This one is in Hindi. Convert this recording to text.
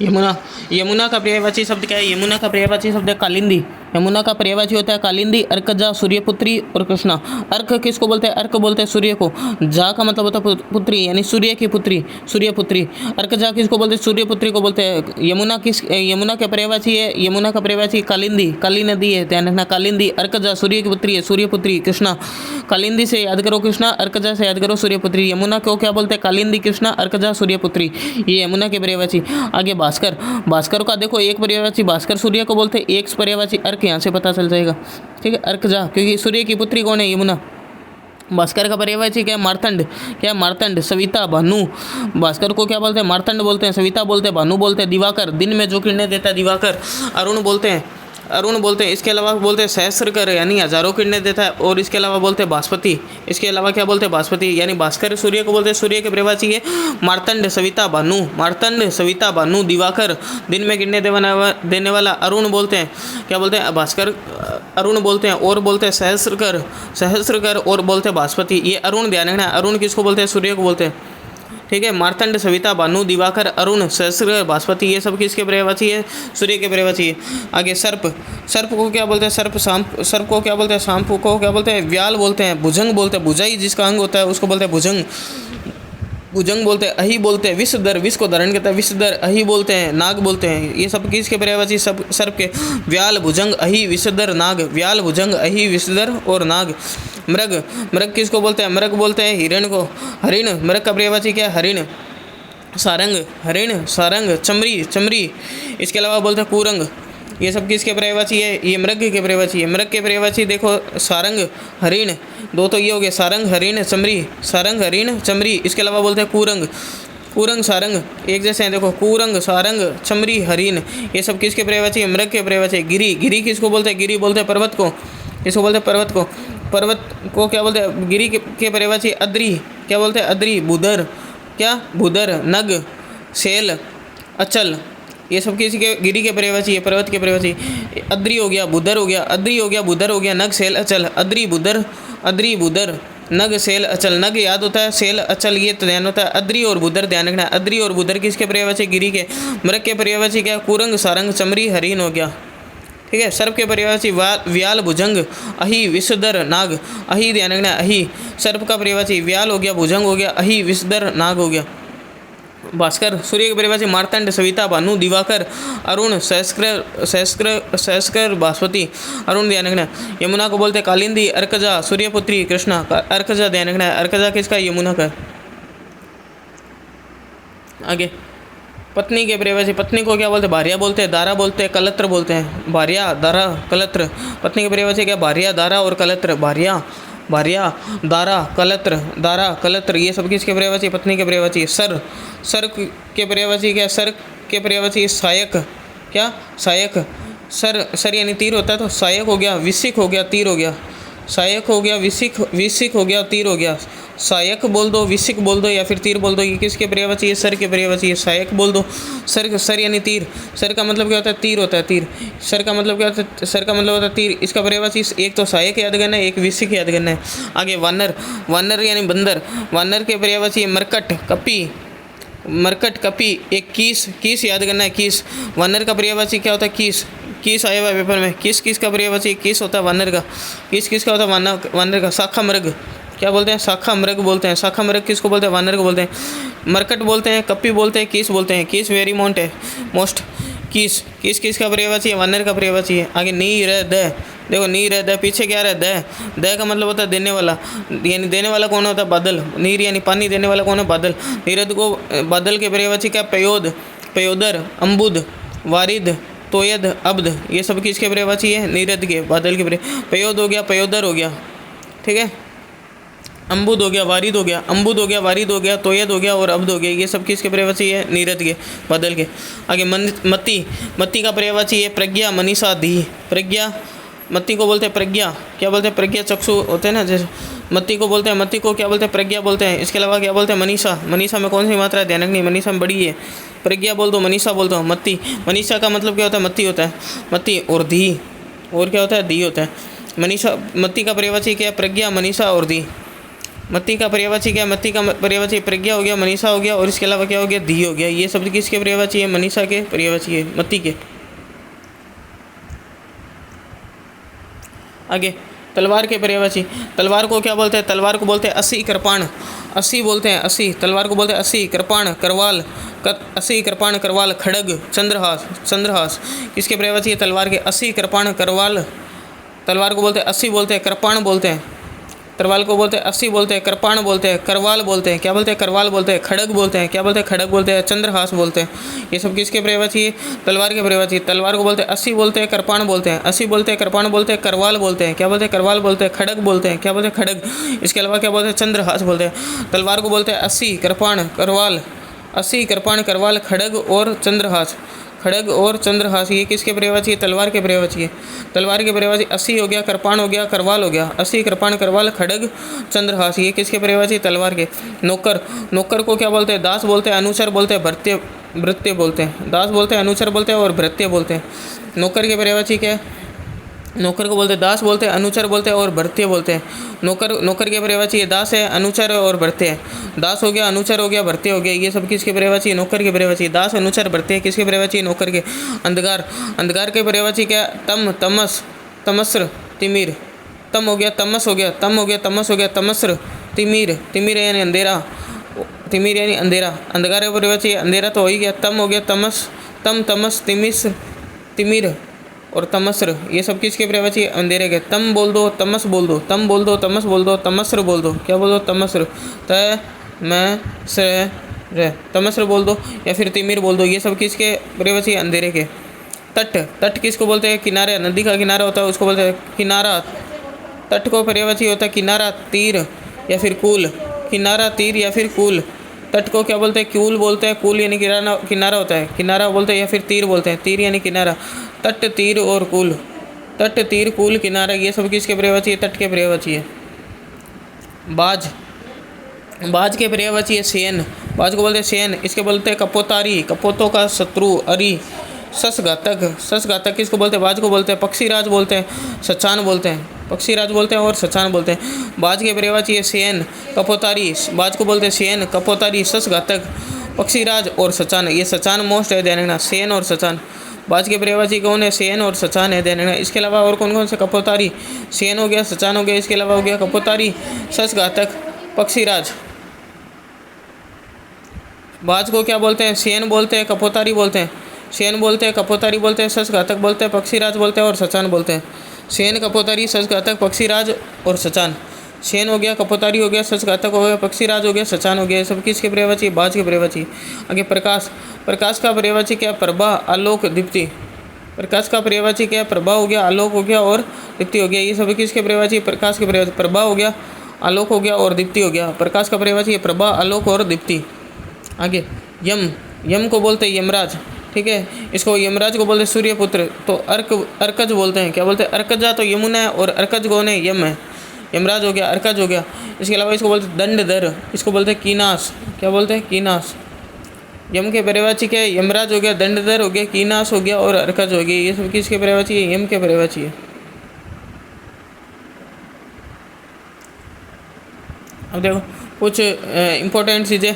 यमुना। यमुना का पर्यायवाची शब्द क्या है? यमुना का पर्यायवाची शब्द है कालिंदी। यमुना का पर्यायवाची होता है कालिंदी, अर्कजा सूर्यपुत्री और कृष्णा। अर्क किसको बोलते हैं? अर्क बोलते हैं सूर्य को। जा का मतलब होता है पुत्री, यानी सूर्य की पुत्री, सूर्यपुत्री। अर्कजा किसको बोलते हैं? सूर्यपुत्री को बोलते हैं। यमुना यमुना के पर्यायवाची है? यमुना का पर्यायवाची कालिंदी, काली नदी है, ध्यान रखना। कालिंदी, अर्कजा सूर्य की पुत्री है, सूर्यपुत्री। कृष्णा, कालिंदी से याद करो कृष्णा, अर्कजा से याद करो सूर्यपुत्री। यमुना को क्या बोलते हैं? कालिंदी, कृष्णा, अर्कजा, सूर्यपुत्री। ये यमुना के पर्यायवाची। आगे भास्कर। भास्कर का देखो एक पर्यायवाची भास्कर सूर्य को बोलते हैं, एक पर्यायवाची अर्क, यहाँ से पता चल जाएगा। ठीक है, अर्कजा, क्योंकि सूर्य की पुत्री कौन है? यमुना। भास्कर का पर्यायवाची क्या है? मार्तंड। क्या है? मार्तंड। सविता, भानु। भास्कर को क्या बोलते हैं? मार्तंड बोलते हैं, सविता बोलते हैं, भानु बोलते हैं। दिवाकर, दिन में जो किरणें देता है, दिवाकर। अरुण बोलते हैं, अरुण बोलते हैं। इसके अलावा बोलते हैं सहस्रकर, यानी हजारों किरणें देता है। और इसके अलावा बोलते हैं बासपति। इसके अलावा क्या बोलते हैं? बासपति, यानी भास्कर सूर्य को बोलते हैं। सूर्य के पर्यायवाची है मार्तंड, सविता, भानु। मार्तंड, सविता, भानु, दिवाकर, दिन में किरणें देने वाला। अरुण बोलते हैं, क्या बोलते हैं? भास्कर, अरुण बोलते हैं। और बोलते हैं सहस्रकर, सहस्रकर, और बोलते हैं बासपति। ये अरुण, ध्यान रखना। अरुण किसको बोलते हैं? सूर्य को बोलते हैं। ठीक है, मार्तंड, सविता, भानु, दिवाकर, अरुण, सहस्र, बासपति, ये सब किसके पर्यायवाची है? सूर्य के पर्यायवाची है। आगे सर्प। सर्प को क्या बोलते हैं? सर्प, सांप। सर्प को क्या बोलते हैं? सांप को क्या बोलते हैं? व्याल बोलते हैं। भुजंग बोलते हैं, भुजाई जिसका अंग होता है उसको बोलते हैं भुजंग, भुजंग बोलते हैं। अहि बोलते हैं, विषधर, विष को धारण करता है, विषधर। अहि बोलते हैं, नाग बोलते हैं। ये सब किसके पर्यायवाची? सब सर्प के। व्याल, भुजंग, अहि, विषधर, नाग। व्याल, भुजंग, अहि, विषधर और नाग। मृग। मृग किसको बोलते हैं? मृग बोलते हैं हिरण को। हरिण, मृग का पर्यायवाची क्या है? हरिण। सारंग, हरिण, सारंग। चमरी, चमरी। इसके अलावा बोलते हैं कुरंग। ये सब किसके पर्यायवाची है? ये मृग के पर्यायवाची है। मृग के पर्यायवाची देखो सारंग, हरिण, दो तो ये हो गए, सारंग, हरिण, चमरी। सारंग, हरिण, चमरी। इसके अलावा बोलते हैं कुरंग। कुरंग, सारंग एक जैसे हैं, देखो कुरंग, सारंग, चमरी, हरिण, ये सब किसके पर्यायवाची है? मृग के पर्यायवाची है। गिरी। गिरी किसको बोलते हैं? गिरी बोलते हैं पर्वत को। इसको बोलते हैं पर्वत को। पर्वत को क्या बोलते हैं? गिरी के पर्यायवाची अद्री। क्या बोलते हैं? अद्री। बुधर, क्या? बुधर। नग, शैल, अचल, ये सब किसी के? गिरी के पर्यायवाची है, पर्वत के पर्यायवाची। अद्री हो गया, बुधर हो गया, अद्री हो गया, बुधर हो गया, नग, शैल, अचल। अद्री, बुधर, अद्री, बुधर, नग, शैल, अचल। नग याद होता है, शैल, अचल ये तो ध्यान होता है। अद्री और बुधर ध्यान रखना। अद्री और बुधर किसके पर्यायवाची? गिरी के। मृग के पर्यायवाची क्या? कुरंग, सारंग, चमरी, हरिण हो गया। ठीक है, सर्प के पर्यायवाची व्याल, भुजंग, अहि, विषधर, नाग। अहि ध्यान रखना, अहि। सर्प का पर्यायवाची व्याल हो गया, भुजंग हो गया, अहि, विषधर, नाग हो गया। भास्कर। सूर्य के पर्यायवाची मार्तंड, सविता, भानु, दिवाकर, अरुण, सहस्कर, बासपति। अरुण ध्यान रखना। यमुना को बोलते हैं कालिंदी, अर्कजा, सूर्यपुत्री, कृष्णा। अर्कजा ध्यान रखना है, अर्कजा किसका? यमुना का। आगे पत्नी के पर्यायवाची। पत्नी को क्या बोलते हैं? भार्या बोलते हैं, दारा बोलते हैं, कलत्र बोलते हैं। भार्या, दारा, कलत्र। पत्नी के पर्यायवाची क्या? भार्या, दारा और कलत्र। भार्या, भार्या, दारा, कलत्र, दारा, कलत्र, ये सब किसके पर्यायवाची? पत्नी के पर्यायवाची। सर। सर के पर्यायवाची क्या? सर के पर्यायवाची सहायक। क्या? सहायक। सर, सर यानी तीर होता है, तो सहायक हो गया, विसिक हो गया, तीर हो गया। सहायक हो गया, विसिक हो गया, तीर हो गया। सहायक बोल दो, विसिक बोल दो, या फिर तीर बोल दो। ये किसके पर्यायवाची है? सर के पर्यायवाची है। सहायक बोल दो। सर यानी तीर। सर का मतलब क्या होता है? तीर होता है, तीर। सर का मतलब क्या होता है? सर का मतलब होता है तीर। इसका पर्यायवाची एक तो सहायक याद करना है, एक विसिक याद करना है। आगे वानर। वानर यानी बंदर। वानर के पर्यायवाची है मरकट, कपी। मरकट, कपी। एक कीस। कीस याद करना है, कीस। वानर का पर्यायवाची क्या होता है? कीस। कीस आया हुआ है पेपर में। किस किस का पर्यायवाची? कीस होता है वानर का। किस किस का होता है? वानर का। शाखा मृग। क्या बोलते हैं? शाखा मृग बोलते हैं। शाखा मृग किसको बोलते हैं? वानर को बोलते हैं। मरकट बोलते हैं, कपी बोलते हैं, कीस बोलते हैं। कीस वेरी माउंट है, मोस्ट। कीस। किस किस का पर्यायवाची है? वानर का पर्यायवाची है। आगे नी, र, द। देखो नी, र, द, पीछे क्या रहा? द। द का मतलब होता है देने वाला, यानी देने वाला कौन होता है? बादल। नीर यानी पानी देने वाला कौन है? बादल। नीरद को बादल के पर्यायवाची क्या? पयोद, पयोदर, अम्बुद, वारिद, तोयद, अब्द, ये सब किसके पर्यायवाची है? नीरद के, बादल के पयोद हो गया, पयोदर हो गया। ठीक है, अम्बुद हो गया, वारिद हो गया, अम्बुद हो गया, वारिद हो गया, तोयद हो गया और अब्द हो गया। ये सब किसके पर्यायवाची है? नीरद के, बादल के। आगे मति। मति का पर्यायवाची है प्रज्ञा, मनीषा, धी। प्रज्ञा, मति को बोलते हैं प्रज्ञा। क्या बोलते हैं? प्रज्ञा चक्षु होते हैं ना, जैसे मति को बोलते हैं। मति को क्या बोलते हैं? प्रज्ञा बोलते हैं। इसके अलावा क्या बोलते हैं? मनीषा। मनीषा में कौन सी मात्रा है? ध्यान रखनी, मनीषा में बड़ी है। प्रज्ञा बोल दो, मनीषा बोल दो। मति। मनीषा का मतलब क्या होता है? मति होता है, मति। और धी, और क्या होता है? धी होता है। मनीषा, मति का पर्यायवाची क्या है? प्रज्ञा, मनीषा और धी। मत्ती का पर्यायवाची क्या है? मत्ती का पर्यायवाची प्रज्ञा हो गया, मनीषा हो गया और इसके अलावा क्या हो गया? धी हो गया। ये शब्द किसके पर्यायवाची है? मनीषा के पर्यायवाची है, मत्ती के। आगे तलवार के पर्यायवाची। तलवार को क्या बोलते हैं? तलवार को बोलते हैं अस्सी, कृपाण। अस्सी बोलते हैं, अस्सी। तलवार को बोलते हैं अस्सी, कृपाण, करवाल। अस्सी, कृपाण, करवाल, खड़ग, चंद्रहास। चंद्रहास किसके पर्यायवाची है? तलवार के। अस्सी, कृपाण, करवाल। तलवार को बोलते हैं अस्सी, बोलते हैं कृपाण बोलते हैं। तलवार को बोलते हैं अस्सी, बोलते हैं कृपाण बोलते हैं, करवाल बोलते हैं। क्या बोलते हैं? करवाल बोलते हैं। खड़ग बोलते हैं। क्या बोलते हैं? खड़ग बोलते हैं। चंद्रहास बोलते हैं। ये सब किसके पर्यायवाची है? तलवार के पर्यायवाची। तलवार को बोलते हैं अस्सी, बोलते हैं कृपाण बोलते हैं। अस्सी बोलते हैं, कृपाण बोलते हैं, करवाल बोलते हैं। क्या बोलते हैं? करवाल बोलते हैं। खड़ग बोलते हैं। क्या बोलते हैं? खड़ग। इसके अलावा क्या बोलते हैं? चंद्रहास बोलते हैं। तलवार को बोलते हैं अस्सी, कृपाण, करवाल। अस्सी, कृपाण, करवाल, खड़ग और चंद्रहास। खड़ग और चंद्रहास ये किसके पर्यायवाची है? तलवार के पर्यायवाची है। तलवार के पर्यायवाची अस्सी हो गया, कृपाण हो गया, करवाल हो गया। अस्सी, कृपाण, करवाल, खड़ग, चंद्रहास ये किसके पर्यायवाची? तलवार के। नौकर। नौकर को क्या बोलते हैं? दास बोलते हैं, अनुचर बोलते हैं, भृत्य, भृत्य बोलते हैं। दास बोलते हैं, अनुचर बोलते हैं और भृत्य बोलते हैं। नौकर के पर्यायवाची क्या है? नौकर को बोलते हैं दास बोलते हैं, अनुचर बोलते हैं और भृत्य बोलते हैं। नौकर के पर्यायवाची ये दास है, अनुचर और भृत्य है। दास हो गया, अनुचर हो गया, भृत्य हो गया। ये सब किसके पर्यायवाची है? नौकर के पर्यायवाची। दास, अनुचर, भृत्य किसके पर्यायवाची है? नौकर के। अंधकार। अंधकार के पर्यायवाची क्या? तम, तमस, तमस्र, तिमिर। तम हो गया, तमस हो गया, तम हो गया, तमस हो गया, तमस्र, तिमिर। तिमिर यानी अंधेरा, तिमिर यानी अंधेरा। अंधकार के पर्यायवाची अंधेरा तो हो ही गया। तम हो गया, तमस, तम, तमस, तिमिस, तिमिर और तमस्र ये सब किसके पर्यायवाची? अंधेरे के। तम बोल दो, तमस बोल दो, तम बोल दो, तमस बोल दो, तमस्र बोल दो। क्या बोल दो? तमस्र। त मैं से रे, तमस्र बोल दो या फिर तिमिर बोल दो। ये सब किसके पर्यायवाची? अंधेरे के। तट। तट किसको बोलते हैं? किनारे। नदी का किनारा होता है उसको बोलते हैं किनारा। तट को पर्यायवाची होता है किनारा, तीर या फिर कूल। किनारा, तीर या फिर कूल। तट को क्या बोलते हैं? कूल बोलते हैं। कूल यानी किनारा, किनारा होता है। किनारा बोलते हैं या फिर तीर बोलते हैं। तीर यानी किनारा। तट, तीर और कूल। तट, तीर, कूल, किनारा ये सब किसके पर्यायवाची है? तट के पर्यायवाची है। बाज। बाज के पर्यायवाची है सेन। बाज को बोलते हैं सेन। इसके बोलते हैं कपोतारी, कपोतों का शत्रु, अरि, ससघातक। ससघातक किसको बोलते हैं? बाज को बोलते हैं। पक्षीराज बोलते हैं, सचान बोलते हैं। पक्षीराज बोलते हैं और सचान बोलते हैं। बाज के पर्यायवाची है सेन, कपोतारी। बाज को बोलते हैं सेन, कपोतारी, ससघातक, पक्षीराज और सचान। ये सचान मोस्ट है, ध्यान रखना। सेन और सचान बाज के पर्यायवाची कौन है? सेन और सचान है, ध्यान रखना। इसके अलावा और कौन कौन से? कपोतारी, सेन हो गया, सचान हो गया। इसके अलावा हो गया कपोतारी, ससघातक, पक्षीराज। बाज को क्या बोलते हैं? सेन बोलते हैं, कपोतारी बोलते हैं। सेन बोलते हैं, कपोतारी बोलते हैं, ससघातक बोलते हैं, पक्षीराज बोलते हैं और सचान बोलते हैं। सेन, कपोतारी, ससघातक, पक्षीराज और सचान। सेन हो गया, कपोतारी हो गया, ससघातक हो गया, पक्षीराज हो गया, सचान हो गया। ये सब किसके पर्यायवाची? बाज के पर्यायवाची। आगे प्रकाश। प्रकाश का पर्यायवाची क्या? प्रभा, आलोक, दीप्ति। प्रकाश का पर्यायवाची क्या? प्रभा हो गया, आलोक हो गया और दीप्ति हो गया। ये सब किसके पर्यायवाची? प्रकाश के पर्यायवाची। प्रभा हो गया, आलोक हो गया और दीप्ति हो गया। प्रकाश का पर्यायवाची है प्रभा, आलोक और दीप्ति। आगे यम। यम को बोलते हैं यमराज, ठीक है। इसको यमराज को बोलते हैं सूर्यपुत्र। तो अर्कज बोलते हैं। क्या बोलते हैं? अर्कजा तो यमुना है और अर्कज कौन है? यम है। यमराज हो गया, अर्कज हो गया। इसके अलावा इसको बोलते हैं दंडधर। इसको बोलते हैं कीनास। क्या बोलते हैं? कीनास। यम के पर्यायवाची क्या है? यमराज हो गया, दंडधर हो गया, कीनास हो गया और अर्कज हो गया। ये सब किसके पर्यायवाची है? यम के पर्यायवाची है। अब देखो कुछ इंपॉर्टेंट चीज़ें